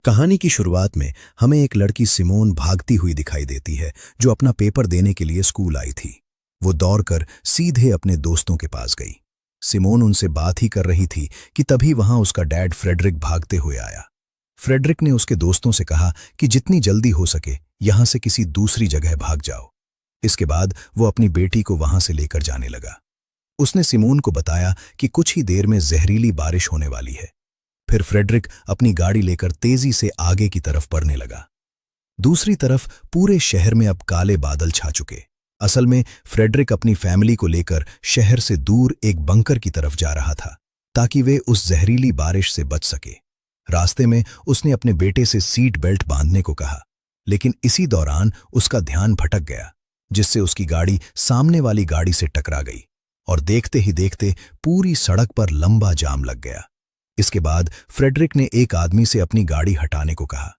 कहानी की शुरुआत में हमें एक लड़की सिमोन भागती हुई दिखाई देती है जो अपना पेपर देने के लिए स्कूल आई थी। वो दौड़कर सीधे अपने दोस्तों के पास गई। सिमोन उनसे बात ही कर रही थी कि तभी वहां उसका डैड फ्रेडरिक भागते हुए आया। फ्रेडरिक ने उसके दोस्तों से कहा कि जितनी जल्दी हो सके यहां से किसी दूसरी जगह भाग जाओ। इसके बाद वो अपनी बेटी को वहां से लेकर जाने लगा। उसने सिमोन को बताया कि कुछ ही देर में जहरीली बारिश होने वाली है। फिर फ्रेडरिक अपनी गाड़ी लेकर तेजी से आगे की तरफ बढ़ने लगा। दूसरी तरफ पूरे शहर में अब काले बादल छा चुके। असल में फ्रेडरिक अपनी फैमिली को लेकर शहर से दूर एक बंकर की तरफ जा रहा था ताकि वे उस जहरीली बारिश से बच सके। रास्ते में उसने अपने बेटे से सीट बेल्ट बांधने को कहा, लेकिन इसी दौरान उसका ध्यान भटक गया, जिससे उसकी गाड़ी सामने वाली गाड़ी से टकरा गई और देखते ही देखते पूरी सड़क पर लंबा जाम लग गया। इसके बाद फ्रेडरिक ने एक आदमी से अपनी गाड़ी हटाने को कहा,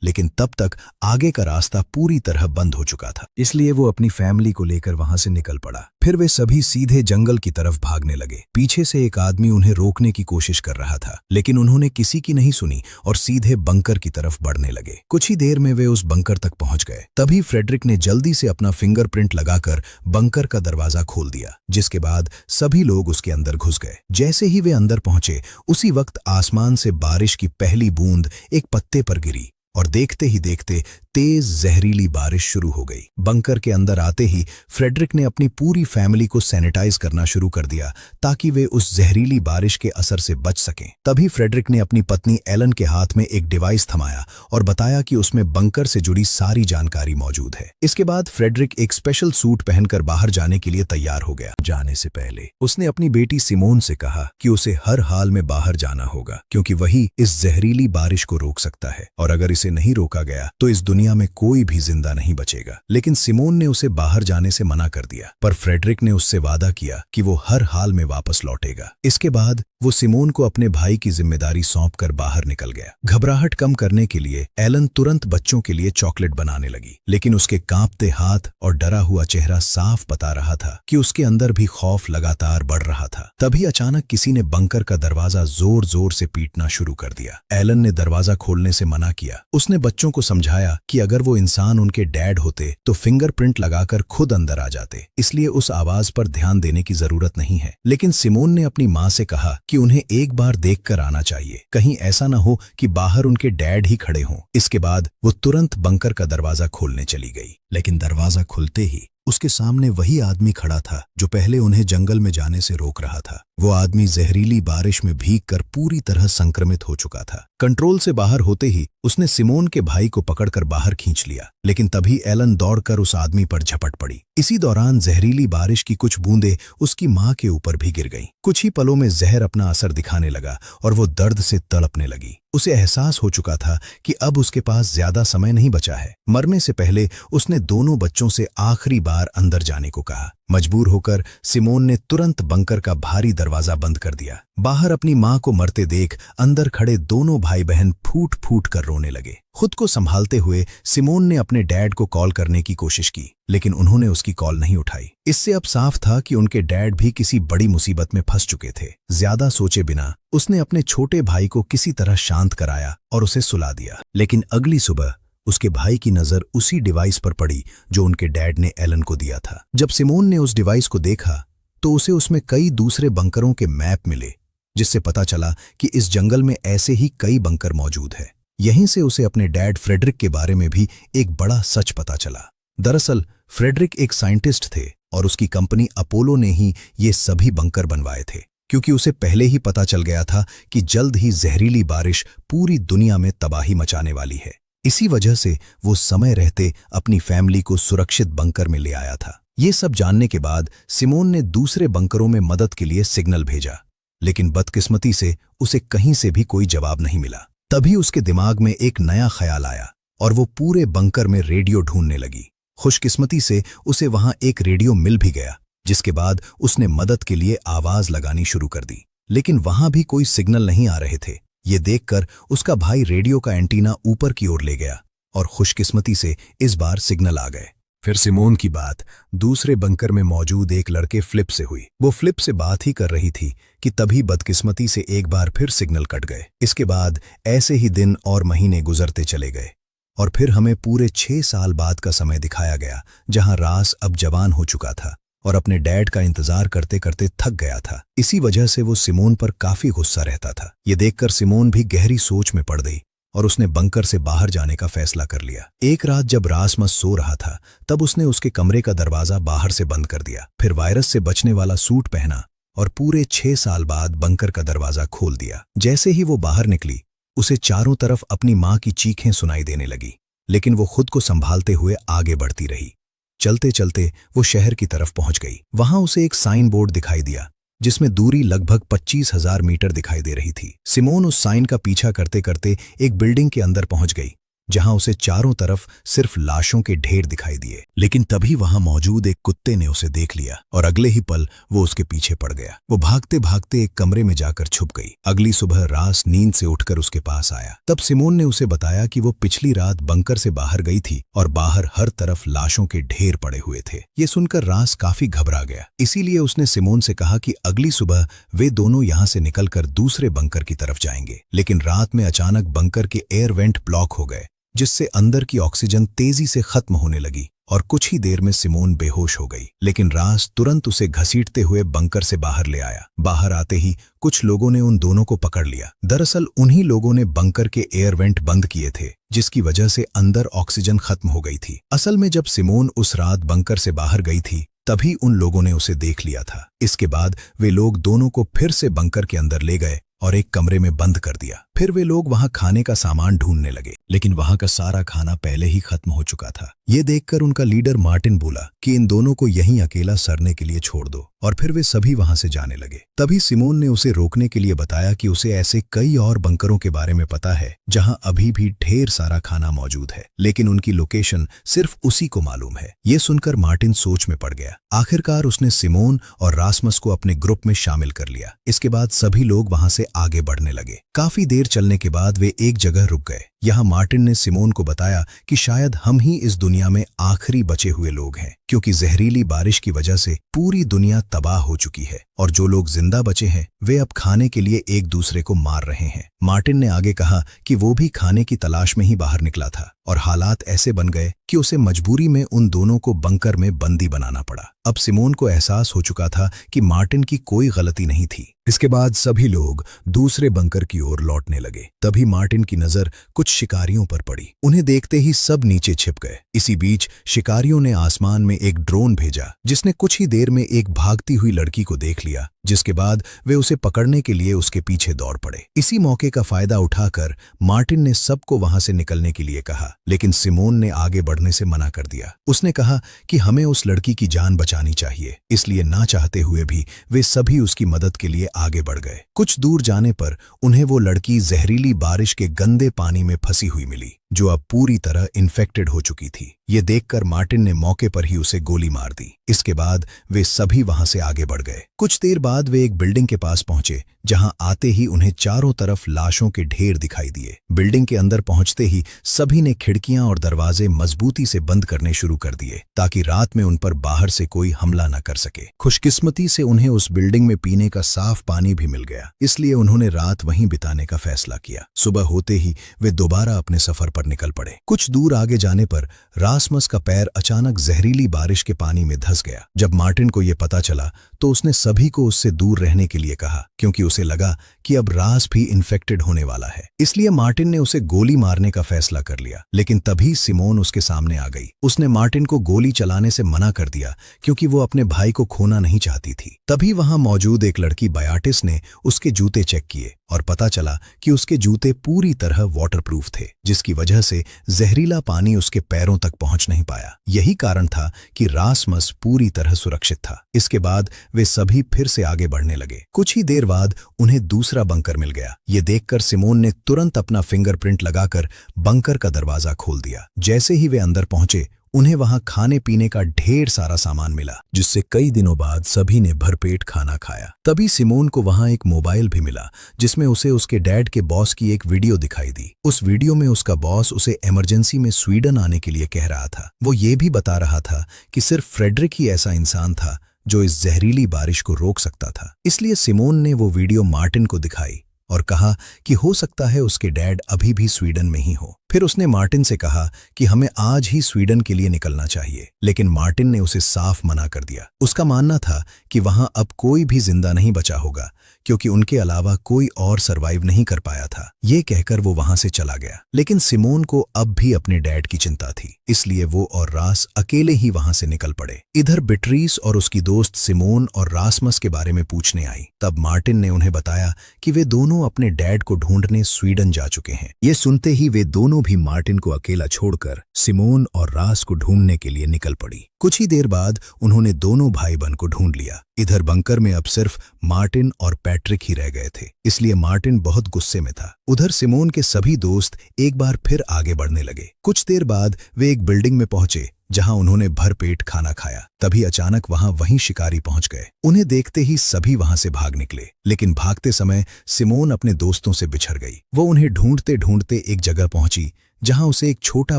लेकिन तब तक आगे का रास्ता पूरी तरह बंद हो चुका था। इसलिए वो अपनी फैमिली को लेकर वहां से निकल पड़ा। फिर वे सभी सीधे जंगल की तरफ भागने लगे। पीछे से एक आदमी उन्हें रोकने की कोशिश कर रहा था, लेकिन उन्होंने किसी की नहीं सुनी और सीधे बंकर की तरफ बढ़ने लगे। कुछ ही देर में वे उस बंकर तक पहुंच गए। तभी फ्रेडरिक ने जल्दी से अपना फिंगरप्रिंट लगाकर बंकर का दरवाजा खोल दिया, जिसके बाद सभी लोग उसके अंदर घुस गए। जैसे ही वे अंदर पहुंचे, उसी वक्त आसमान से बारिश की पहली बूंद एक पत्ते पर गिरी और देखते ही देखते तेज जहरीली बारिश शुरू हो गई। बंकर के अंदर आते ही फ्रेडरिक ने अपनी पूरी फैमिली को सैनिटाइज करना शुरू कर दिया ताकि वे उस जहरीली बारिश के असर से बच सकें। तभी फ्रेडरिक ने अपनी पत्नी एलन के हाथ में एक डिवाइस थमाया और बताया कि उसमें बंकर से जुड़ी सारी जानकारी मौजूद है। इसके बाद फ्रेडरिक एक स्पेशल सूट पहनकर बाहर जाने के लिए तैयार हो गया। जाने से पहले उसने अपनी बेटी सिमोन से कहा कि उसे हर हाल में बाहर जाना होगा, क्योंकि वही इस जहरीली बारिश को रोक सकता है, और अगर इसे नहीं रोका गया तो इस दुनिया में कोई भी जिंदा नहीं बचेगा। लेकिन सिमोन ने उसे बाहर जाने से मना कर दिया, पर फ्रेडरिक ने उससे वादा किया कि वो हर हाल में वापस लौटेगा। इसके बाद वो सिमोन को अपने भाई की जिम्मेदारी सौंपकर बाहर निकल गया। घबराहट कम करने के लिए एलन तुरंत बच्चों के लिए चॉकलेट बनाने लगी, लेकिन उसके कांपते हाथ और डरा हुआ चेहरा साफ बता रहा था कि उसके अंदर भी खौफ लगातार बढ़ रहा था। तभी अचानक किसी ने बंकर का दरवाजा जोर जोर से पीटना शुरू कर दिया। एलन ने दरवाजा खोलने से मना किया। उसने बच्चों को समझाया कि अगर वो इंसान उनके डैड होते तो फिंगरप्रिंट लगाकर खुद अंदर आ जाते, इसलिए उस आवाज पर ध्यान देने की जरूरत नहीं है। लेकिन सिमोन ने अपनी माँ से कहा कि उन्हें एक बार देखकर आना चाहिए, कहीं ऐसा न हो कि बाहर उनके डैड ही खड़े हों। इसके बाद वो तुरंत बंकर का दरवाजा खोलने चली गई, लेकिन दरवाजा खुलते ही उसके सामने वही आदमी खड़ा था जो पहले उन्हें जंगल में जाने से रोक रहा था। वो आदमी जहरीली बारिश में भीगकर पूरी तरह संक्रमित हो चुका था। कंट्रोल से बाहर होते ही उसने सिमोन के भाई को पकड़कर बाहर खींच लिया, लेकिन तभी एलन दौड़कर उस आदमी पर झपट पड़ी। इसी दौरान जहरीली बारिश की कुछ बूंदें उसकी मां के ऊपर भी गिर गईं। कुछ ही पलों में जहर अपना असर दिखाने लगा और वो दर्द से तड़पने लगी। उसे एहसास हो चुका था कि अब उसके पास ज्यादा समय नहीं बचा है। मरने से पहले उसने दोनों बच्चों से आखिरी बार अंदर जाने को कहा। मजबूर होकर सिमोन ने तुरंत बंकर का भारी दरवाजा बंद कर दिया। बाहर अपनी मां को मरते देख अंदर खड़े दोनों भाई बहन फूट फूट कर रोने लगे। खुद को संभालते हुए सिमोन ने अपने डैड को कॉल करने की कोशिश की, लेकिन उन्होंने उसकी कॉल नहीं उठाई। इससे अब साफ था कि उनके डैड भी किसी बड़ी मुसीबत में फंस चुके थे। ज्यादा सोचे बिना उसने अपने छोटे भाई को किसी तरह शांत कराया और उसे सुला दिया। लेकिन अगली सुबह उसके भाई की नजर उसी डिवाइस पर पड़ी जो उनके डैड ने एलन को दिया था। जब सिमोन ने उस डिवाइस को देखा तो उसे उसमें कई दूसरे बंकरों के मैप मिले, जिससे पता चला कि इस जंगल में ऐसे ही कई बंकर मौजूद है। यहीं से उसे अपने डैड फ्रेडरिक के बारे में भी एक बड़ा सच पता चला। दरअसल फ्रेडरिक एक साइंटिस्ट थे और उसकी कंपनी अपोलो ने ही ये सभी बंकर बनवाए थे, क्योंकि उसे पहले ही पता चल गया था कि जल्द ही जहरीली बारिश पूरी दुनिया में तबाही मचाने वाली है। इसी वजह से वो समय रहते अपनी फैमिली को सुरक्षित बंकर में ले आया था। ये सब जानने के बाद सिमोन ने दूसरे बंकरों में मदद के लिए सिग्नल भेजा, लेकिन बदकिस्मती से उसे कहीं से भी कोई जवाब नहीं मिला। तभी उसके दिमाग में एक नया ख्याल आया और वो पूरे बंकर में रेडियो ढूंढने लगी। खुशकिस्मती से उसे वहां एक रेडियो मिल भी गया, जिसके बाद उसने मदद के लिए आवाज लगानी शुरू कर दी, लेकिन वहां भी कोई सिग्नल नहीं आ रहे थे। ये देखकर उसका भाई रेडियो का एंटीना ऊपर की ओर ले गया और खुशकिस्मती से इस बार सिग्नल आ गए। फिर सिमोन की बात दूसरे बंकर में मौजूद एक लड़के फ्लिप से हुई। वो फ्लिप से बात ही कर रही थी कि तभी बदकिस्मती से एक बार फिर सिग्नल कट गए। इसके बाद ऐसे ही दिन और महीने गुजरते चले गए और फिर हमें पूरे 6 साल बाद का समय दिखाया गया, जहां रास अब जवान हो चुका था और अपने डैड का इंतजार करते करते थक गया था। इसी वजह से वो सिमोन पर काफी गुस्सा रहता था। ये देखकर सिमोन भी गहरी सोच में पड़ गई और उसने बंकर से बाहर जाने का फैसला कर लिया। एक रात जब रासमस सो रहा था तब उसने उसके कमरे का दरवाजा बाहर से बंद कर दिया, फिर वायरस से बचने वाला सूट पहना और पूरे 6 साल बाद बंकर का दरवाजा खोल दिया। जैसे ही वो बाहर निकली उसे चारों तरफ अपनी माँ की चीखें सुनाई देने लगी, लेकिन वो खुद को संभालते हुए आगे बढ़ती रही। चलते चलते वो शहर की तरफ पहुंच गई। वहां उसे एक साइन बोर्ड दिखाई दिया जिसमें दूरी लगभग 25,000 मीटर दिखाई दे रही थी। सिमोन उस साइन का पीछा करते करते एक बिल्डिंग के अंदर पहुंच गई, जहां उसे चारों तरफ सिर्फ लाशों के ढेर दिखाई दिए। लेकिन तभी वहां मौजूद एक कुत्ते ने उसे देख लिया और अगले ही पल वो उसके पीछे पड़ गया। वो भागते भागते एक कमरे में जाकर छुप गई। अगली सुबह रास नींद से उठकर उसके पास आया। तब सिमोन ने उसे बताया कि वो पिछली रात बंकर से बाहर गई थी और बाहर हर तरफ लाशों के ढेर पड़े हुए थे। ये सुनकर रास काफी घबरा गया, इसीलिए उसने सिमोन से कहा कि अगली सुबह वे दोनों यहां से निकलकर दूसरे बंकर की तरफ जाएंगे। लेकिन रात में अचानक बंकर के एयर वेंट ब्लॉक हो गए, जिससे अंदर की ऑक्सीजन तेजी से खत्म होने लगी और कुछ ही देर में सिमोन बेहोश हो गई। लेकिन रास तुरंत उसे घसीटते हुए बंकर से बाहर ले आया। बाहर आते ही कुछ लोगों ने उन दोनों को पकड़ लिया। दरअसल उन्हीं लोगों ने बंकर के एयर वेंट बंद किए थे, जिसकी वजह से अंदर ऑक्सीजन खत्म हो गई थी। असल में जब सिमोन उस रात बंकर से बाहर गई थी तभी उन लोगों ने उसे देख लिया था। इसके बाद वे लोग दोनों को फिर से बंकर के अंदर ले गए और एक कमरे में बंद कर दिया। फिर वे लोग वहां खाने का सामान ढूंढने लगे, लेकिन वहां का सारा खाना पहले ही खत्म हो चुका था। ये देखकर उनका लीडर मार्टिन बोला कि इन दोनों को यहीं अकेला सरने के लिए छोड़ दो, और फिर वे सभी वहां से जाने लगे। तभी सिमोन ने उसे रोकने के लिए बताया कि उसे ऐसे कई और बंकरों के बारे में पता है जहां अभी भी ढेर सारा खाना मौजूद है, लेकिन उनकी लोकेशन सिर्फ उसी को मालूम है। ये सुनकर मार्टिन सोच में पड़ गया। आखिरकार उसने सिमोन और रासमस को अपने ग्रुप में शामिल कर लिया। इसके बाद सभी लोग वहां से आगे बढ़ने लगे। काफी देर चलने के बाद वे एक जगह रुक गए। यहाँ मार्टिन ने सिमोन को बताया कि शायद हम ही इस दुनिया में आखिरी बचे हुए लोग हैं, क्योंकि जहरीली बारिश की वजह से पूरी दुनिया तबाह हो चुकी है और जो लोग जिंदा बचे हैं वे अब खाने के लिए एक दूसरे को मार रहे हैं। मार्टिन ने आगे कहा कि वो भी खाने की तलाश में ही बाहर निकला था और हालात ऐसे बन गए कि उसे मजबूरी में उन दोनों को बंकर में बंदी बनाना पड़ा। अब सिमोन को एहसास हो चुका था कि मार्टिन की कोई गलती नहीं थी। इसके बाद सभी लोग दूसरे बंकर की ओर लौटने लगे। तभी मार्टिन की नजर कुछ शिकारियों पर पड़ी। उन्हें देखते ही सब नीचे छिप गए। इसी बीच शिकारियों ने आसमान में एक ड्रोन भेजा, जिसने कुछ ही देर में एक भागती हुई लड़की को देख लिया, जिसके बाद वे उसे पकड़ने के लिए उसके पीछे दौड़ पड़े। इसी मौके का फायदा उठाकर मार्टिन ने सबको वहां से निकलने के लिए कहा, लेकिन सिमोन ने आगे बढ़ने से मना कर दिया। उसने कहा कि हमें उस लड़की की जान बचानी चाहिए, इसलिए ना चाहते हुए भी वे सभी उसकी मदद के लिए आगे बढ़ गए। कुछ दूर जाने पर उन्हें वो लड़की जहरीली बारिश के गंदे पानी में फंसी हुई मिली, जो अब पूरी तरह इन्फेक्टेड हो चुकी थी। ये देखकर मार्टिन ने मौके पर ही उसे गोली मार दी। इसके बाद वे सभी वहां से आगे बढ़ गए। कुछ देर बाद वे एक बिल्डिंग के पास पहुंचे, जहां आते ही उन्हें चारों तरफ लाशों के ढेर दिखाई दिए। बिल्डिंग के अंदर पहुंचते ही सभी ने खिड़कियां और दरवाजे मजबूती से बंद करने शुरू कर दिए, ताकि रात में उन पर बाहर से कोई हमला न कर सके। खुशकिस्मती से उन्हें उस बिल्डिंग में पीने का साफ पानी भी मिल गया, इसलिए उन्होंने रात वहीं बिताने का फैसला किया। सुबह होते ही वे दोबारा अपने सफर पर निकल पड़े। कुछ दूर आगे जाने पर रासमस का पैर अचानक जहरीली बारिश के पानी में धंस गया। जब मार्टिन को यह पता चला तो उसने सभी को उससे दूर रहने के लिए कहा, क्योंकि उसे लगा कि अब रास भी इन्फेक्टेड होने वाला है। इसलिए मार्टिन ने उसे गोली मारने का फैसला कर लिया। लेकिन तभी सिमोन उसके सामने आ गई। उसने मार्टिन को गोली चलाने से मना कर दिया, क्योंकि वो अपने भाई को खोना नहीं चाहती थी। तभी वहां मौजूद एक लड़की बयाटिस ने उसके जूते चेक किए और पता चला कि उसके जूते पूरी तरह वाटरप्रूफ थे, जिसकी वजह से जहरीला पानी उसके पैरों तक पहुंच नहीं पाया। यही कारण था कि रासमस पूरी तरह सुरक्षित था। इसके बाद वे सभी फिर से आगे बढ़ने लगे। कुछ ही देर बाद उन्हें दूसरा बंकर मिल गया। ये देखकर सिमोन ने तुरंत अपना फिंगरप्रिंट लगाकर बंकर का दरवाजा खोल दिया। जैसे ही वे अंदर पहुंचे उन्हें वहां खाने पीने का ढेर सारा सामान मिला, जिससे कई दिनों बाद सभी ने भरपेट खाना खाया। तभी सिमोन को वहां एक मोबाइल भी मिला, जिसमें उसे उसके डैड के बॉस की एक वीडियो दिखाई दी। उस वीडियो में उसका बॉस उसे इमरजेंसी में स्वीडन आने के लिए कह रहा था। वो ये भी बता रहा था कि सिर्फ फ्रेडरिक ही ऐसा इंसान था जो इस जहरीली बारिश को रोक सकता था। इसलिए सिमोन ने वो वीडियो मार्टिन को दिखाई और कहा कि हो सकता है उसके डैड अभी भी स्वीडन में ही हो। फिर उसने मार्टिन से कहा कि हमें आज ही स्वीडन के लिए निकलना चाहिए, लेकिन मार्टिन ने उसे साफ मना कर दिया। उसका मानना था कि वहां अब कोई भी जिंदा नहीं बचा होगा, क्योंकि उनके अलावा कोई और सरवाइव नहीं कर पाया था। ये कहकर वो वहां से चला गया। लेकिन सिमोन को अब भी अपने डैड की चिंता थी, इसलिए वो और रास अकेले ही वहां से निकल पड़े। इधर बिट्रीस और उसकी दोस्त सिमोन और रासमस के बारे में पूछने आई। तब मार्टिन ने उन्हें बताया कि वे दोनों अपने डैड को ढूंढने स्वीडन जा चुके हैं। ये सुनते ही वे दोनों भी मार्टिन को अकेला छोड़कर सिमोन और रास को ढूंढने के लिए निकल पड़ी। कुछ ही देर बाद उन्होंने दोनों भाई बहन को ढूंढ लिया। इधर बंकर में अब सिर्फ मार्टिन और पैट्रिक ही रह गए थे, इसलिए मार्टिन बहुत गुस्से में था। उधर सिमोन के सभी दोस्त एक बार फिर आगे बढ़ने लगे। कुछ देर बाद वे एक बिल्डिंग में पहुंचे, जहां उन्होंने भरपेट खाना खाया। तभी अचानक वहीं शिकारी पहुंच गए। उन्हें देखते ही सभी वहां से भाग निकले, लेकिन भागते समय सिमोन अपने दोस्तों से बिछड़ गई। वो उन्हें ढूंढते ढूंढते एक जगह पहुंची, जहां उसे एक छोटा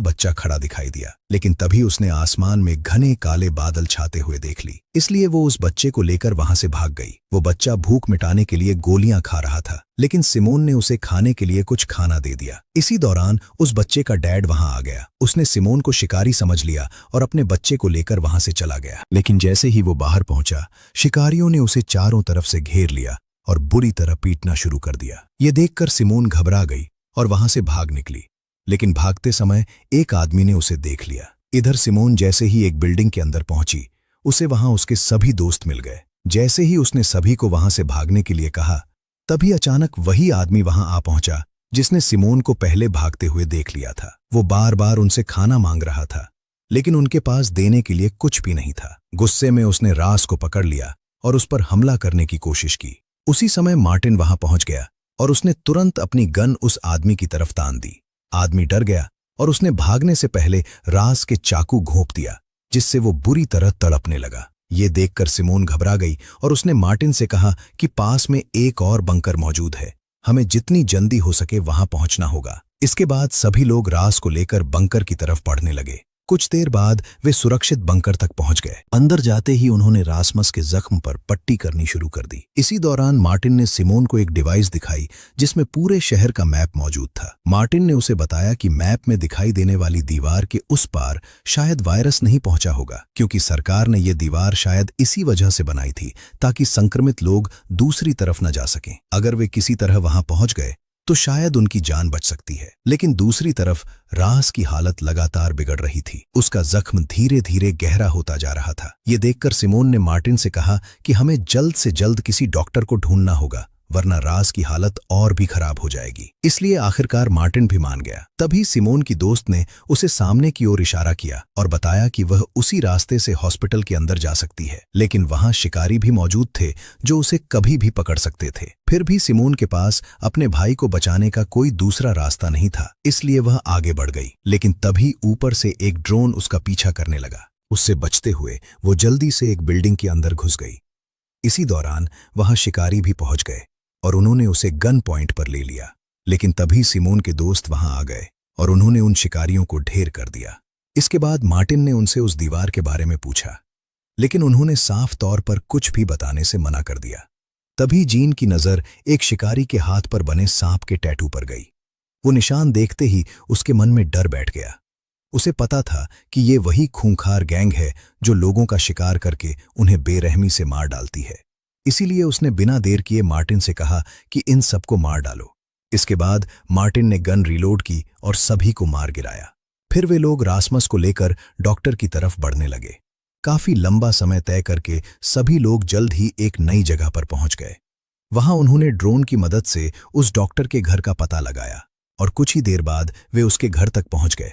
बच्चा खड़ा दिखाई दिया। लेकिन तभी उसने आसमान में घने काले बादल छाते हुए देख ली, इसलिए वो उस बच्चे को लेकर वहां से भाग गई। वो बच्चा भूख मिटाने के लिए गोलियां खा रहा था, लेकिन सिमोन ने उसे खाने के लिए कुछ खाना दे दिया। इसी दौरान उस बच्चे का डैड वहां आ गया। उसने सिमोन को शिकारी समझ लिया और अपने बच्चे को लेकर वहां से चला गया। लेकिन जैसे ही वो बाहर पहुंचा, शिकारियों ने उसे चारों तरफ से घेर लिया और बुरी तरह पीटना शुरू कर दिया। ये देखकर सिमोन घबरा गई और वहां से भाग निकली, लेकिन भागते समय एक आदमी ने उसे देख लिया। इधर सिमोन जैसे ही एक बिल्डिंग के अंदर पहुंची, उसे वहां उसके सभी दोस्त मिल गए। जैसे ही उसने सभी को वहां से भागने के लिए कहा, तभी अचानक वही आदमी वहां आ पहुंचा जिसने सिमोन को पहले भागते हुए देख लिया था। वो बार बार उनसे खाना मांग रहा था, लेकिन उनके पास देने के लिए कुछ भी नहीं था। गुस्से में उसने रास को पकड़ लिया और उस पर हमला करने की कोशिश की। उसी समय मार्टिन वहां पहुंच गया और उसने तुरंत अपनी गन उस आदमी की तरफ तान दी। आदमी डर गया और उसने भागने से पहले रास के चाकू घोंप दिया, जिससे वो बुरी तरह तड़पने लगा। ये देखकर सिमोन घबरा गई और उसने मार्टिन से कहा कि पास में एक और बंकर मौजूद है, हमें जितनी जल्दी हो सके वहां पहुंचना होगा। इसके बाद सभी लोग रास को लेकर बंकर की तरफ बढ़ने लगे। कुछ देर बाद वे सुरक्षित बंकर तक पहुंच गए। अंदर जाते ही उन्होंने रासमस के जख्म पर पट्टी करनी शुरू कर दी। इसी दौरान मार्टिन ने सिमोन को एक डिवाइस दिखाई, जिसमें पूरे शहर का मैप मौजूद था। मार्टिन ने उसे बताया कि मैप में दिखाई देने वाली दीवार के उस पार शायद वायरस नहीं पहुंचा होगा, क्योंकि सरकार ने यह दीवार शायद इसी वजह से बनाई थी ताकि संक्रमित लोग दूसरी तरफ न जा सकें। अगर वे किसी तरह वहां पहुंच गए तो शायद उनकी जान बच सकती है। लेकिन दूसरी तरफ रास की हालत लगातार बिगड़ रही थी। उसका जख्म धीरे धीरे गहरा होता जा रहा था। ये देखकर सिमोन ने मार्टिन से कहा कि हमें जल्द से जल्द किसी डॉक्टर को ढूंढना होगा, वरना रास की हालत और भी खराब हो जाएगी। इसलिए आखिरकार मार्टिन भी मान गया। तभी सिमोन की दोस्त ने उसे सामने की ओर इशारा किया और बताया कि वह उसी रास्ते से हॉस्पिटल के अंदर जा सकती है। लेकिन वहां शिकारी भी मौजूद थे जो उसे कभी भी पकड़ सकते थे। फिर भी सिमोन के पास अपने भाई को बचाने का कोई दूसरा रास्ता नहीं था, इसलिए वह आगे बढ़ गई। लेकिन तभी ऊपर से एक ड्रोन उसका पीछा करने लगा। उससे बचते हुए वो जल्दी से एक बिल्डिंग के अंदर घुस गई। इसी दौरान वहां शिकारी भी पहुंच गए और उन्होंने उसे गन पॉइंट पर ले लिया। लेकिन तभी सिमोन के दोस्त वहां आ गए और उन्होंने उन शिकारियों को ढेर कर दिया। इसके बाद मार्टिन ने उनसे उस दीवार के बारे में पूछा, लेकिन उन्होंने साफ तौर पर कुछ भी बताने से मना कर दिया। तभी जीन की नजर एक शिकारी के हाथ पर बने सांप के टैटू पर गई। वो निशान देखते ही उसके मन में डर बैठ गया। उसे पता था कि ये वही खूंखार गैंग है जो लोगों का शिकार करके उन्हें बेरहमी से मार डालती है। इसीलिए उसने बिना देर किए मार्टिन से कहा कि इन सबको मार डालो। इसके बाद मार्टिन ने गन रीलोड की और सभी को मार गिराया। फिर वे लोग रासमस को लेकर डॉक्टर की तरफ बढ़ने लगे। काफी लंबा समय तय करके सभी लोग जल्द ही एक नई जगह पर पहुंच गए। वहां उन्होंने ड्रोन की मदद से उस डॉक्टर के घर का पता लगाया और कुछ ही देर बाद वे उसके घर तक पहुंच गए।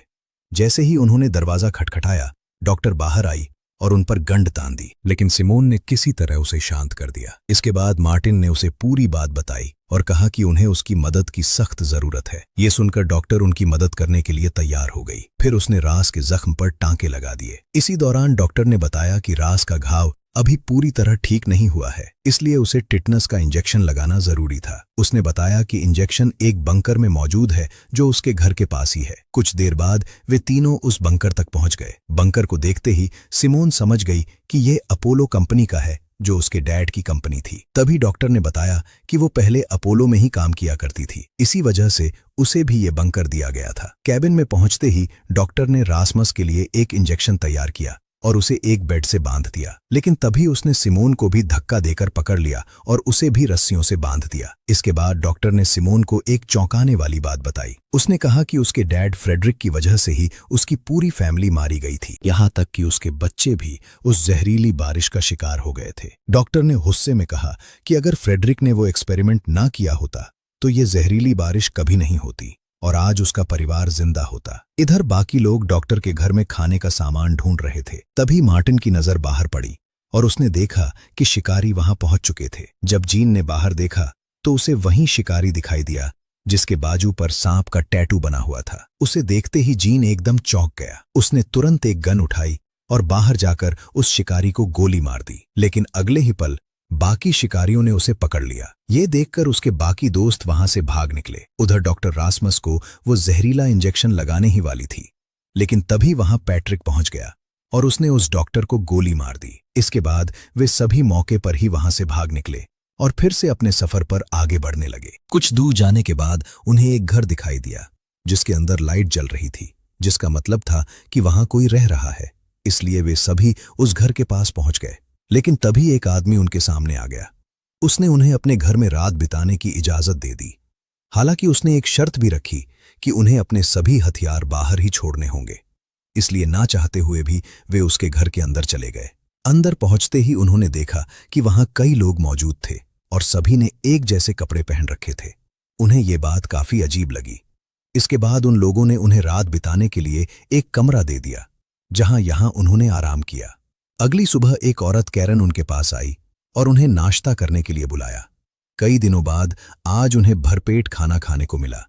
जैसे ही उन्होंने दरवाजा खटखटाया, डॉक्टर बाहर आई और उन पर गंड तान दी, लेकिन सिमोन ने किसी तरह उसे शांत कर दिया। इसके बाद मार्टिन ने उसे पूरी बात बताई और कहा कि उन्हें उसकी मदद की सख्त जरूरत है। ये सुनकर डॉक्टर उनकी मदद करने के लिए तैयार हो गई। फिर उसने रास के जख्म पर टांके लगा दिए। इसी दौरान डॉक्टर ने बताया कि रास का घाव अभी पूरी तरह ठीक नहीं हुआ है, इसलिए उसे टिटनस का इंजेक्शन लगाना जरूरी था। उसने बताया कि इंजेक्शन एक बंकर में मौजूद है जो उसके घर के पास ही है। कुछ देर बाद वे तीनों उस बंकर तक पहुंच गए। बंकर को देखते ही सिमोन समझ गई कि यह अपोलो कंपनी का है, जो उसके डैड की कंपनी थी। तभी डॉक्टर ने बताया कि वो पहले अपोलो में ही काम किया करती थी, इसी वजह से उसे भी ये बंकर दिया गया था। कैबिन में पहुंचते ही डॉक्टर ने रासमस के लिए एक इंजेक्शन तैयार किया और उसे एक बेड से बांध दिया, लेकिन तभी उसने सिमोन को भी धक्का देकर पकड़ लिया और उसे भी रस्सियों से बांध दिया। इसके बाद डॉक्टर ने सिमोन को एक चौंकाने वाली बात बताई। उसने कहा कि उसके डैड फ्रेडरिक की वजह से ही उसकी पूरी फैमिली मारी गई थी, यहाँ तक कि उसके बच्चे भी उस जहरीली बारिश का शिकार हो गए थे। डॉक्टर ने गुस्से में कहा कि अगर फ्रेडरिक ने वो एक्सपेरिमेंट ना किया होता तो ये जहरीली बारिश कभी नहीं होती और आज उसका परिवार जिंदा होता। इधर बाकी लोग डॉक्टर के घर में खाने का सामान ढूंढ रहे थे। तभी मार्टिन की नजर बाहर पड़ी और उसने देखा कि शिकारी वहां पहुंच चुके थे। जब जीन ने बाहर देखा तो उसे वहीं शिकारी दिखाई दिया जिसके बाजू पर सांप का टैटू बना हुआ था। उसे देखते ही जीन एकदम चौंक गया। उसने तुरंत एक गन उठाई और बाहर जाकर उस शिकारी को गोली मार दी, लेकिन अगले ही पल बाकी शिकारियों ने उसे पकड़ लिया। ये देखकर उसके बाकी दोस्त वहां से भाग निकले। उधर डॉक्टर रासमस को वो जहरीला इंजेक्शन लगाने ही वाली थी, लेकिन तभी वहां पैट्रिक पहुंच गया और उसने उस डॉक्टर को गोली मार दी। इसके बाद वे सभी मौके पर ही वहां से भाग निकले और फिर से अपने सफर पर आगे बढ़ने लगे। कुछ दूर जाने के बाद उन्हें एक घर दिखाई दिया जिसके अंदर लाइट जल रही थी, जिसका मतलब था कि वहां कोई रह रहा है। इसलिए वे सभी उस घर के पास पहुंच गए, लेकिन तभी एक आदमी उनके सामने आ गया। उसने उन्हें अपने घर में रात बिताने की इजाजत दे दी। हालांकि उसने एक शर्त भी रखी कि उन्हें अपने सभी हथियार बाहर ही छोड़ने होंगे। इसलिए ना चाहते हुए भी वे उसके घर के अंदर चले गए। अंदर पहुंचते ही उन्होंने देखा कि वहां कई लोग मौजूद थे और सभी ने एक जैसे कपड़े पहन रखे थे। उन्हें ये बात काफी अजीब लगी। इसके बाद उन लोगों ने उन्हें रात बिताने के लिए एक कमरा दे दिया, जहां यहां उन्होंने आराम किया। अगली सुबह एक औरत कैरन उनके पास आई और उन्हें नाश्ता करने के लिए बुलाया। कई दिनों बाद आज उन्हें भरपेट खाना खाने को मिला,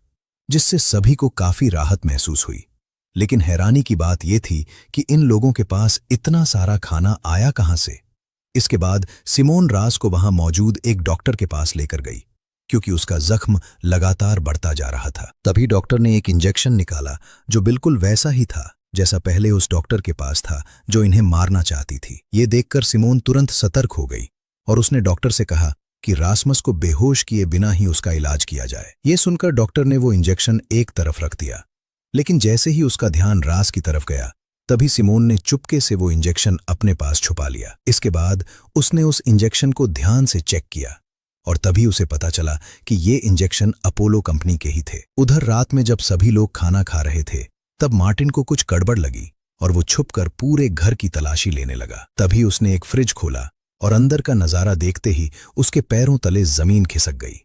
जिससे सभी को काफी राहत महसूस हुई। लेकिन हैरानी की बात यह थी कि इन लोगों के पास इतना सारा खाना आया कहां से। इसके बाद सिमोन रास को वहां मौजूद एक डॉक्टर के पास लेकर गई, क्योंकि उसका जख्म लगातार बढ़ता जा रहा था। तभी डॉक्टर ने एक इंजेक्शन निकाला जो बिल्कुल वैसा ही था जैसा पहले उस डॉक्टर के पास था जो इन्हें मारना चाहती थी। ये देखकर सिमोन तुरंत सतर्क हो गई और उसने डॉक्टर से कहा कि रासमस को बेहोश किए बिना ही उसका इलाज किया जाए। ये सुनकर डॉक्टर ने वो इंजेक्शन एक तरफ रख दिया, लेकिन जैसे ही उसका ध्यान रास की तरफ गया तभी सिमोन ने चुपके से वो इंजेक्शन अपने पास छुपा लिया। इसके बाद उसने उस इंजेक्शन को ध्यान से चेक किया और तभी उसे पता चला कि ये इंजेक्शन अपोलो कंपनी के ही थे। उधर रात में जब सभी लोग खाना खा रहे थे तब मार्टिन को कुछ गड़बड़ लगी और वो छुपकर पूरे घर की तलाशी लेने लगा। तभी उसने एक फ्रिज खोला और अंदर का नजारा देखते ही उसके पैरों तले जमीन खिसक गई,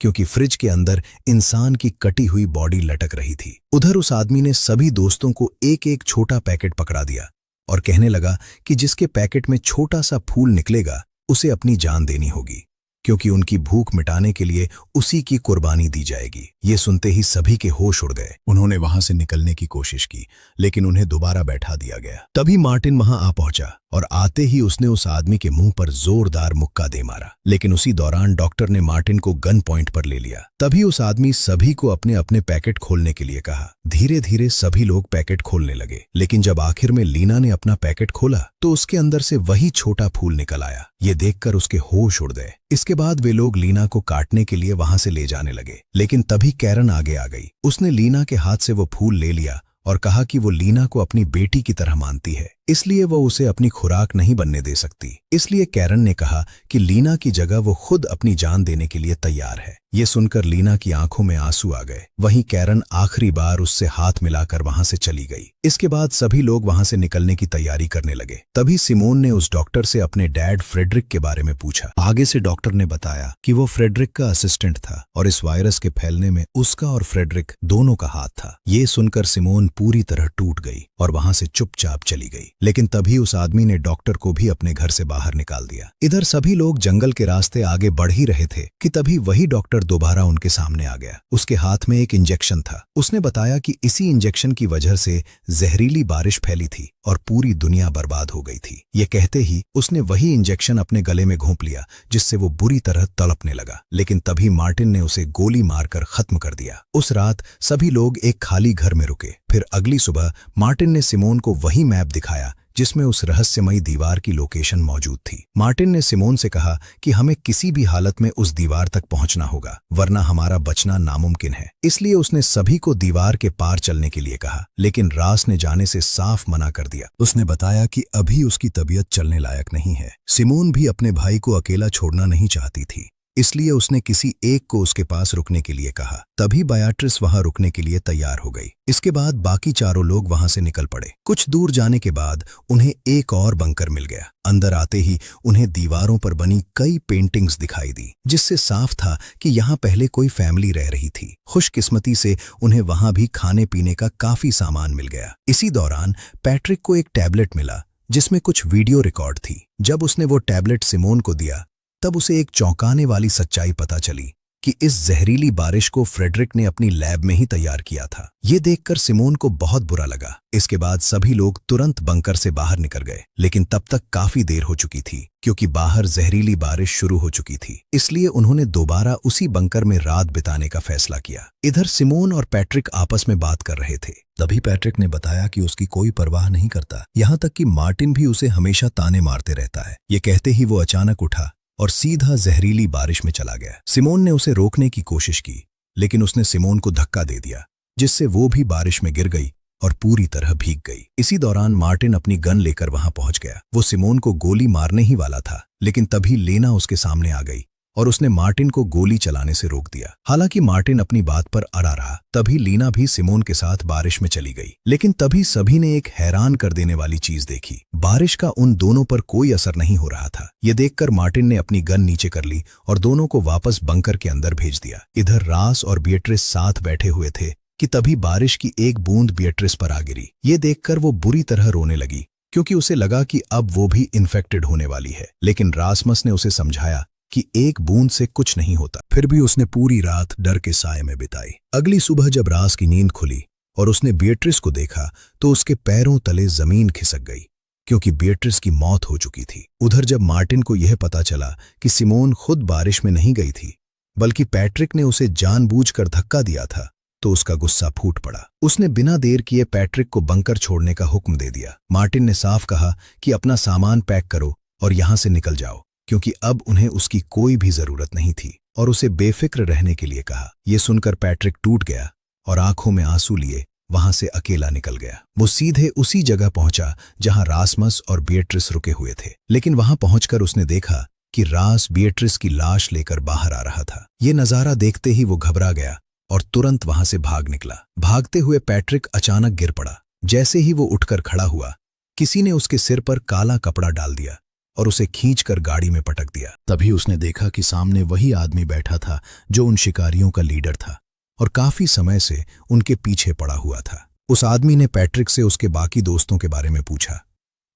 क्योंकि फ्रिज के अंदर इंसान की कटी हुई बॉडी लटक रही थी। उधर उस आदमी ने सभी दोस्तों को एक एक छोटा पैकेट पकड़ा दिया और कहने लगा कि जिसके पैकेट में छोटा सा फूल निकलेगा उसे अपनी जान देनी होगी, क्योंकि उनकी भूख मिटाने के लिए उसी की कुर्बानी दी जाएगी। ये सुनते ही सभी के होश उड़ गए। उन्होंने वहां से निकलने की कोशिश की, लेकिन उन्हें दोबारा बैठा दिया गया। तभी मार्टिन वहां आ पहुंचा और आते ही उसने उस आदमी के मुंह पर जोरदार मुक्का दे मारा, लेकिन उसी दौरान डॉक्टर ने मार्टिन को गन पॉइंट पर ले लिया। तभी उस आदमी सभी को अपने अपने पैकेट खोलने के लिए कहा। धीरे धीरे सभी लोग पैकेट खोलने लगे, लेकिन जब आखिर में लीना ने अपना पैकेट खोला तो उसके अंदर से वही छोटा फूल निकल आया। ये देखकर उसके होश उड़ गए। इसके बाद वे लोग लीना को काटने के लिए वहां से ले जाने लगे, लेकिन तभी कैरन आगे आ गई। उसने लीना के हाथ से वो फूल ले लिया और कहा कि वो लीना को अपनी बेटी की तरह मानती है, इसलिए वो उसे अपनी खुराक नहीं बनने दे सकती। इसलिए कैरन ने कहा कि लीना की जगह वो खुद अपनी जान देने के लिए तैयार है। ये सुनकर लीना की आंखों में आंसू आ गए। वहीं कैरन आखिरी बार उससे हाथ मिलाकर वहां से चली गई। इसके बाद सभी लोग वहां से निकलने की तैयारी करने लगे। तभी सिमोन ने उस डॉक्टर से अपने डैड फ्रेडरिक के बारे में पूछा। आगे से डॉक्टर ने बताया कि वो फ्रेडरिक का असिस्टेंट था और इस वायरस के फैलने में उसका और फ्रेडरिक दोनों का हाथ था। ये सुनकर सिमोन पूरी तरह टूट गई और वहां से चुपचाप चली गई। लेकिन तभी उस आदमी ने डॉक्टर को भी अपने घर से बाहर निकाल दिया। इधर सभी लोग जंगल के रास्ते आगे बढ़ ही रहे थे कि तभी वही डॉक्टर दोबारा उनके सामने आ गया। उसके हाथ में एक इंजेक्शन था। उसने बताया कि इसी इंजेक्शन की वजह से जहरीली बारिश फैली थी और पूरी दुनिया बर्बाद हो गई थी। ये कहते ही उसने वही इंजेक्शन अपने गले में घोंप लिया, जिससे वो बुरी तरह तड़पने लगा। लेकिन तभी मार्टिन ने उसे गोली मारकर खत्म कर दिया। उस रात सभी लोग एक खाली घर में रुके। फिर अगली सुबह मार्टिन ने सिमोन को वही मैप दिखाया जिसमें उस रहस्यमयी दीवार की लोकेशन मौजूद थी। मार्टिन ने सिमोन से कहा कि हमें किसी भी हालत में उस दीवार तक पहुंचना होगा, वरना हमारा बचना नामुमकिन है। इसलिए उसने सभी को दीवार के पार चलने के लिए कहा, लेकिन रास ने जाने से साफ मना कर दिया। उसने बताया कि अभी उसकी तबीयत चलने लायक नहीं है। सिमोन भी अपने भाई को अकेला छोड़ना नहीं चाहती थी, इसलिए उसने किसी एक को उसके पास रुकने के लिए कहा। तभी बेयाट्रिस वहां रुकने के लिए तैयार हो गई। इसके बाद बाकी चारों लोग वहां से निकल पड़े। कुछ दूर जाने के बाद उन्हें एक और बंकर मिल गया। अंदर आते ही उन्हें दीवारों पर बनी कई पेंटिंग्स दिखाई दी, जिससे साफ था कि यहाँ पहले कोई फैमिली रह रही थी। खुशकिस्मती से उन्हें वहां भी खाने पीने का काफी सामान मिल गया। इसी दौरान पैट्रिक को एक टैबलेट मिला जिसमें कुछ वीडियो रिकॉर्ड थी। जब उसने वो टैबलेट सिमोन को दिया तब उसे एक चौंकाने वाली सच्चाई पता चली कि इस जहरीली बारिश को फ्रेडरिक ने अपनी लैब में ही तैयार किया था। ये देखकर सिमोन को बहुत बुरा लगा। इसके बाद सभी लोग तुरंत बंकर से बाहर निकल गए, लेकिन तब तक काफी देर हो चुकी थी क्योंकि बाहर जहरीली बारिश शुरू हो चुकी थी। इसलिए उन्होंने दोबारा उसी बंकर में रात बिताने का फैसला किया। इधर सिमोन और पैट्रिक आपस में बात कर रहे थे। तभी पैट्रिक ने बताया कि उसकी कोई परवाह नहीं करता, यहाँ तक कि मार्टिन भी उसे हमेशा ताने मारते रहता है। ये कहते ही वो अचानक उठा और सीधा जहरीली बारिश में चला गया। सिमोन ने उसे रोकने की कोशिश की, लेकिन उसने सिमोन को धक्का दे दिया, जिससे वो भी बारिश में गिर गई और पूरी तरह भीग गई। इसी दौरान मार्टिन अपनी गन लेकर वहां पहुंच गया। वो सिमोन को गोली मारने ही वाला था, लेकिन तभी लेना उसके सामने आ गई और उसने मार्टिन को गोली चलाने से रोक दिया। हालांकि मार्टिन अपनी बात पर अड़ा रहा। तभी लीना भी सिमोन के साथ बारिश में चली गई। लेकिन तभी सभी ने एक हैरान कर देने वाली चीज देखी। बारिश का उन दोनों पर कोई असर नहीं हो रहा था। ये देखकर मार्टिन ने अपनी गन नीचे कर ली और दोनों को वापस बंकर के अंदर भेज दिया। इधर रास और बिएट्रिस साथ बैठे हुए थे कि तभी बारिश की एक बूंद बिएट्रिस पर आ गिरी। ये देखकर वो बुरी तरह रोने लगी, क्योंकि उसे लगा कि अब वो भी इन्फेक्टेड होने वाली है। लेकिन रासमस ने उसे समझाया कि एक बूंद से कुछ नहीं होता। फिर भी उसने पूरी रात डर के साए में बिताई। अगली सुबह जब रास की नींद खुली और उसने बिएट्रिस को देखा तो उसके पैरों तले जमीन खिसक गई, क्योंकि बिएट्रिस की मौत हो चुकी थी। उधर जब मार्टिन को यह पता चला कि सिमोन खुद बारिश में नहीं गई थी, बल्कि पैट्रिक ने उसे जानबूझकर धक्का दिया था, तो उसका गुस्सा फूट पड़ा। उसने बिना देर किए पैट्रिक को बंकर छोड़ने का हुक्म दे दिया। मार्टिन ने साफ कहा कि अपना सामान पैक करो और यहां से निकल जाओ, क्योंकि अब उन्हें उसकी कोई भी जरूरत नहीं थी, और उसे बेफिक्र रहने के लिए कहा। यह सुनकर पैट्रिक टूट गया और आंखों में आंसू लिए वहां से अकेला निकल गया। वो सीधे उसी जगह पहुंचा जहां रासमस और बिएट्रिस रुके हुए थे। लेकिन वहां पहुंचकर उसने देखा कि रास बिएट्रिस की लाश लेकर बाहर आ रहा था। ये नजारा देखते ही वो घबरा गया और तुरंत वहां से भाग निकला। भागते हुए पैट्रिक अचानक गिर पड़ा। जैसे ही वो उठकर खड़ा हुआ, किसी ने उसके सिर पर काला कपड़ा डाल दिया और उसे खींचकर गाड़ी में पटक दिया। तभी उसने देखा कि सामने वही आदमी बैठा था जो उन शिकारियों का लीडर था और काफी समय से उनके पीछे पड़ा हुआ था। उस आदमी ने पैट्रिक से उसके बाकी दोस्तों के बारे में पूछा,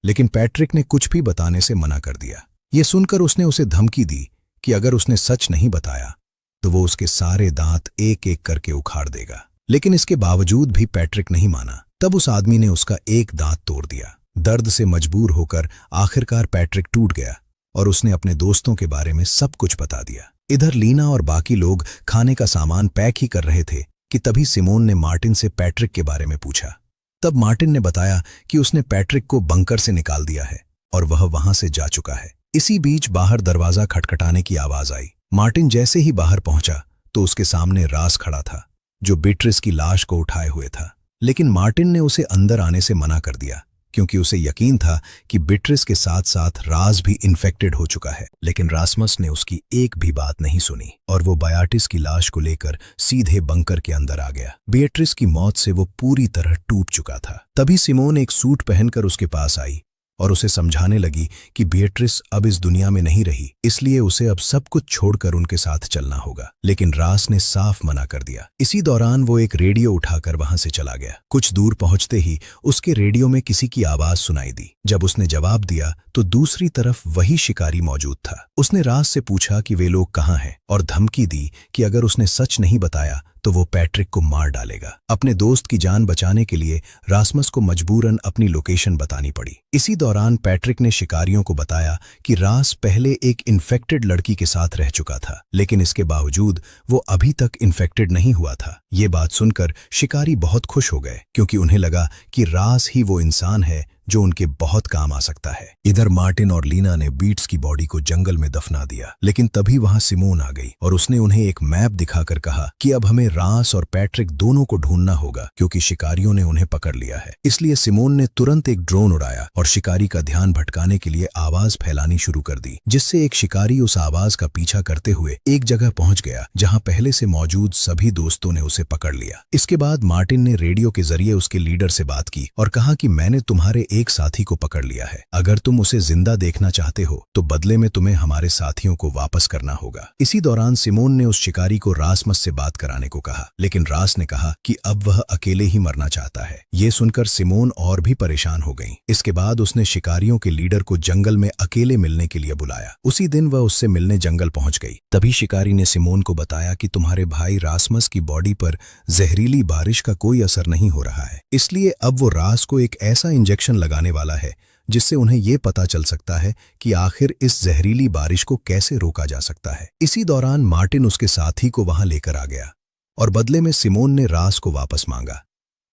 लेकिन पैट्रिक ने कुछ भी बताने से मना कर दिया। ये सुनकर उसने उसे धमकी दी कि अगर उसने सच नहीं बताया तो वो उसके सारे दांत एक एक करके उखाड़ देगा। लेकिन इसके बावजूद भी पैट्रिक नहीं माना। तब उस आदमी ने उसका एक दांत तोड़ दिया। दर्द से मजबूर होकर आखिरकार पैट्रिक टूट गया और उसने अपने दोस्तों के बारे में सब कुछ बता दिया। इधर लीना और बाकी लोग खाने का सामान पैक ही कर रहे थे कि तभी सिमोन ने मार्टिन से पैट्रिक के बारे में पूछा। तब मार्टिन ने बताया कि उसने पैट्रिक को बंकर से निकाल दिया है और वह वहां से जा चुका है। इसी बीच बाहर दरवाजा खटखटाने की आवाज आई। मार्टिन जैसे ही बाहर पहुंचा तो उसके सामने रास खड़ा था, जो बिएट्रिस की लाश को उठाए हुए था। लेकिन मार्टिन ने उसे अंदर आने से मना कर दिया, क्योंकि उसे यकीन था कि बिएट्रिस के साथ साथ रास भी इन्फेक्टेड हो चुका है। लेकिन रासमस ने उसकी एक भी बात नहीं सुनी और वो बेयाट्रिस की लाश को लेकर सीधे बंकर के अंदर आ गया। बिएट्रिस की मौत से वो पूरी तरह टूट चुका था। तभी सिमोन एक सूट पहनकर उसके पास आई और उसे समझाने लगी कि बिएट्रिस अब इस दुनिया में नहीं रही, इसलिए उसे अब सब कुछ छोड़कर उनके साथ चलना होगा। लेकिन रास ने साफ मना कर दिया। इसी दौरान वो एक रेडियो उठाकर वहां से चला गया। कुछ दूर पहुंचते ही उसके रेडियो में किसी की आवाज सुनाई दी। जब उसने जवाब दिया तो दूसरी तरफ वही शिकारी मौजूद था। उसने रास से पूछा कि वे लोग कहाँ हैं और धमकी दी कि अगर उसने सच नहीं बताया तो वो पैट्रिक को मार डालेगा। अपने दोस्त की जान बचाने के लिए रासमस को मजबूरन अपनी लोकेशन बतानी पड़ी। इसी दौरान पैट्रिक ने शिकारियों को बताया कि रास पहले एक इन्फेक्टेड लड़की के साथ रह चुका था, लेकिन इसके बावजूद वो अभी तक इन्फेक्टेड नहीं हुआ था। ये बात सुनकर शिकारी बहुत खुश हो गए, क्योंकि उन्हें लगा कि रास ही वो इंसान है जो उनके बहुत काम आ सकता है। इधर मार्टिन और लीना ने बीट्स की बॉडी को जंगल में दफना दिया, लेकिन तभी वहां सिमोन आ गई और उसने उन्हें एक मैप दिखाकर कहा कि अब हमें रास और पैट्रिक दोनों को ढूंढना होगा, क्योंकि शिकारियों ने उन्हें पकड़ लिया है। इसलिए सिमोन ने तुरंत एक ड्रोन उड़ाया और शिकारी का ध्यान भटकाने के लिए आवाज फैलानी शुरू कर दी, जिससे एक शिकारी उस आवाज का पीछा करते हुए एक जगह पहुंच गया जहां पहले से मौजूद सभी दोस्तों ने उसे पकड़ लिया। इसके बाद मार्टिन ने रेडियो के जरिए उसके लीडर से बात की और कहा कि मैंने तुम्हारे एक साथी को पकड़ लिया है। अगर तुम उसे जिंदा देखना चाहते हो तो बदले में तुम्हें हमारे साथियों को वापस करना होगा। इसी दौरान सिमोन ने उस शिकारी को रासमस से बात कराने को कहा, लेकिन रास ने कहा कि अब वह अकेले ही मरना चाहता है। ये सुनकर सिमोन और भी परेशान हो गई। इसके बाद उसने शिकारियों के लीडर को जंगल में अकेले मिलने के लिए बुलाया। उसी दिन वह उससे मिलने जंगल पहुंच गई। तभी शिकारी ने सिमोन को बताया कि तुम्हारे भाई रासमस की बॉडी पर जहरीली बारिश का कोई असर नहीं हो रहा है, इसलिए अब वो रास को एक ऐसा इंजेक्शन लगाने वाला है जिससे उन्हें यह पता चल सकता है कि आखिर इस जहरीली बारिश को कैसे रोका जा सकता है। इसी दौरान मार्टिन उसके साथी को वहां लेकर आ गया और बदले में सिमोन ने रास को वापस मांगा,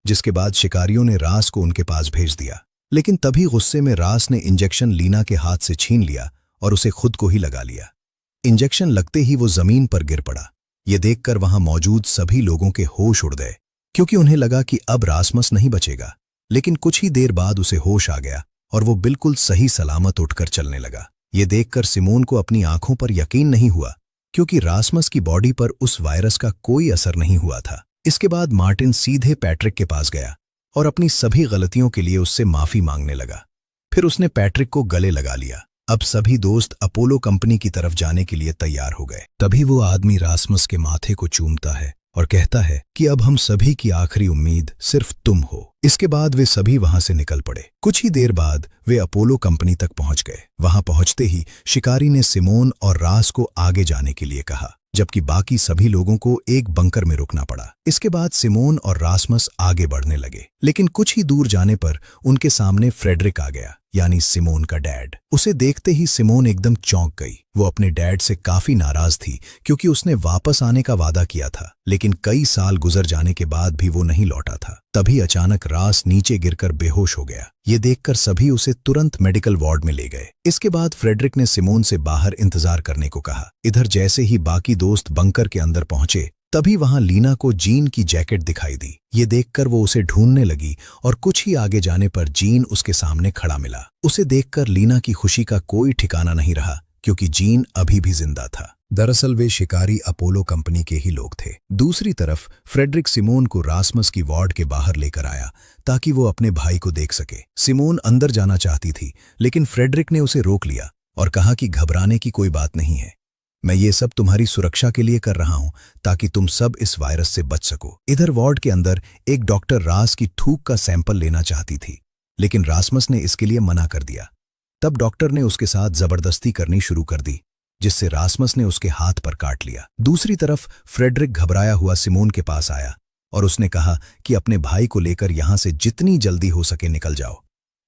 जिसके बाद शिकारियों ने रास को उनके पास भेज दिया। लेकिन तभी गुस्से में रास ने इंजेक्शन लीना के हाथ से छीन लिया और उसे खुद को ही लगा लिया। इंजेक्शन लगते ही वो जमीन पर गिर पड़ा। ये देखकर वहां मौजूद सभी लोगों के होश उड़ गए, क्योंकि उन्हें लगा कि अब रासमस नहीं बचेगा। लेकिन कुछ ही देर बाद उसे होश आ गया और वो बिल्कुल सही सलामत उठकर चलने लगा। ये देखकर सिमोन को अपनी आंखों पर यकीन नहीं हुआ, क्योंकि रासमस की बॉडी पर उस वायरस का कोई असर नहीं हुआ था। इसके बाद मार्टिन सीधे पैट्रिक के पास गया और अपनी सभी गलतियों के लिए उससे माफी मांगने लगा। फिर उसने पैट्रिक को गले लगा लिया। अब सभी दोस्त अपोलो कंपनी की तरफ जाने के लिए तैयार हो गए। तभी वो आदमी रासमस के माथे को चूमता है और कहता है कि अब हम सभी की आखिरी उम्मीद सिर्फ तुम हो। इसके बाद वे सभी वहां से निकल पड़े। कुछ ही देर बाद वे अपोलो कंपनी तक पहुंच गए। वहां पहुंचते ही शिकारी ने सिमोन और रास को आगे जाने के लिए कहा, जबकि बाकी सभी लोगों को एक बंकर में रुकना पड़ा। इसके बाद सिमोन और रासमस आगे बढ़ने लगे, लेकिन कुछ ही दूर जाने पर उनके सामने फ्रेडरिक आ गया, यानी सिमोन का डैड। उसे देखते ही सिमोन एकदम चौंक गई। वो अपने डैड से काफी नाराज थी, क्योंकि उसने वापस आने का वादा किया था, लेकिन कई साल गुजर जाने के बाद भी वो नहीं लौटा था। तभी अचानक रास नीचे गिरकर बेहोश हो गया। ये देखकर सभी उसे तुरंत मेडिकल वार्ड में ले गए। इसके बाद फ्रेडरिक ने सिमोन से बाहर इंतजार करने को कहा। इधर जैसे ही बाकी दोस्त बंकर के अंदर पहुंचे, तभी वहां लीना को जीन की जैकेट दिखाई दी। ये देखकर वो उसे ढूंढने लगी और कुछ ही आगे जाने पर जीन उसके सामने खड़ा मिला। उसे देखकर लीना की खुशी का कोई ठिकाना नहीं रहा, क्योंकि जीन अभी भी जिंदा था। दरअसल वे शिकारी अपोलो कंपनी के ही लोग थे। दूसरी तरफ फ्रेडरिक सिमोन को रासमस की वार्ड के बाहर लेकर आया ताकि वो अपने भाई को देख सके। सिमोन अंदर जाना चाहती थी, लेकिन फ्रेडरिक ने उसे रोक लिया और कहा कि घबराने की कोई बात नहीं है। मैं ये सब तुम्हारी सुरक्षा के लिए कर रहा हूं, ताकि तुम सब इस वायरस से बच सको। इधर वार्ड के अंदर एक डॉक्टर रास की थूक का सैंपल लेना चाहती थी, लेकिन रासमस ने इसके लिए मना कर दिया। तब डॉक्टर ने उसके साथ जबरदस्ती करनी शुरू कर दी, जिससे रासमस ने उसके हाथ पर काट लिया। दूसरी तरफ फ्रेडरिक घबराया हुआ सिमोन के पास आया और उसने कहा कि अपने भाई को लेकर यहां से जितनी जल्दी हो सके निकल जाओ,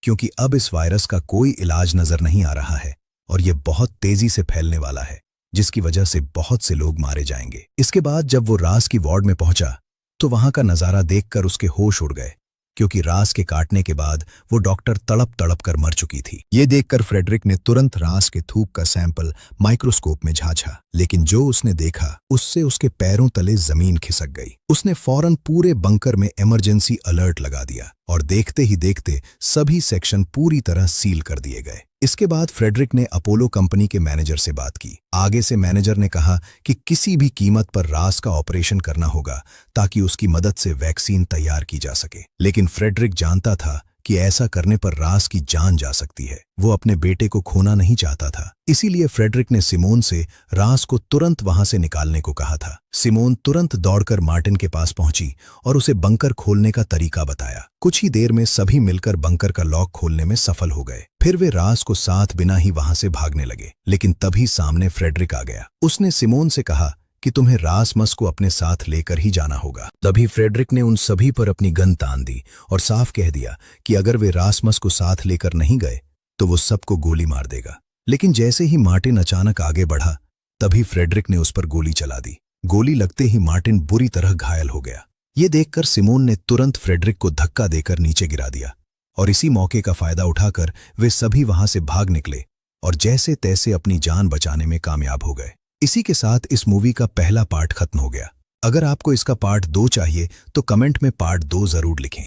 क्योंकि अब इस वायरस का कोई इलाज नजर नहीं आ रहा है और यह बहुत तेजी से फैलने वाला है, जिसकी वजह से बहुत से लोग मारे जाएंगे। इसके बाद जब वो रास की वार्ड में पहुंचा तो वहां का नजारा देखकर उसके होश उड़ गए, क्योंकि रास के काटने के बाद वो डॉक्टर तड़प तड़प कर मर चुकी थी। ये देखकर फ्रेडरिक ने तुरंत रास के थूक का सैंपल माइक्रोस्कोप में झांचा, लेकिन जो उसने देखा उससे उसके पैरों तले जमीन खिसक गई। उसने फौरन पूरे बंकर में इमरजेंसी अलर्ट लगा दिया और देखते ही देखते सभी सेक्शन पूरी तरह सील कर दिए गए। इसके बाद फ्रेडरिक ने अपोलो कंपनी के मैनेजर से बात की। आगे से मैनेजर ने कहा कि किसी भी कीमत पर रास का ऑपरेशन करना होगा ताकि उसकी मदद से वैक्सीन तैयार की जा सके। लेकिन फ्रेडरिक जानता था कि ऐसा करने पर रास की जान जा सकती है। वो अपने बेटे को खोना नहीं चाहता था, इसीलिए फ्रेडरिक ने सिमोन से रास को तुरंत वहां से निकालने को कहा था। सिमोन तुरंत दौड़कर मार्टिन के पास पहुंची और उसे बंकर खोलने का तरीका बताया। कुछ ही देर में सभी मिलकर बंकर का लॉक खोलने में सफल हो गए। फिर वे रास को साथ बिना ही वहां से भागने लगे, लेकिन तभी सामने फ्रेडरिक आ गया। उसने सिमोन से कहा कि तुम्हें रासमस को अपने साथ लेकर ही जाना होगा। तभी फ्रेडरिक ने उन सभी पर अपनी गन तान दी और साफ कह दिया कि अगर वे रासमस को साथ लेकर नहीं गए तो वो सबको गोली मार देगा। लेकिन जैसे ही मार्टिन अचानक आगे बढ़ा, तभी फ्रेडरिक ने उस पर गोली चला दी। गोली लगते ही मार्टिन बुरी तरह घायल हो गया। ये देखकर सिमोन ने तुरंत फ्रेडरिक को धक्का देकर नीचे गिरा दिया और इसी मौके का फायदा उठाकर वे सभी वहां से भाग निकले और जैसे तैसे अपनी जान बचाने में कामयाब हो गए। इसी के साथ इस मूवी का पहला पार्ट खत्म हो गया। अगर आपको इसका पार्ट 2 चाहिए तो कमेंट में पार्ट 2 जरूर लिखें।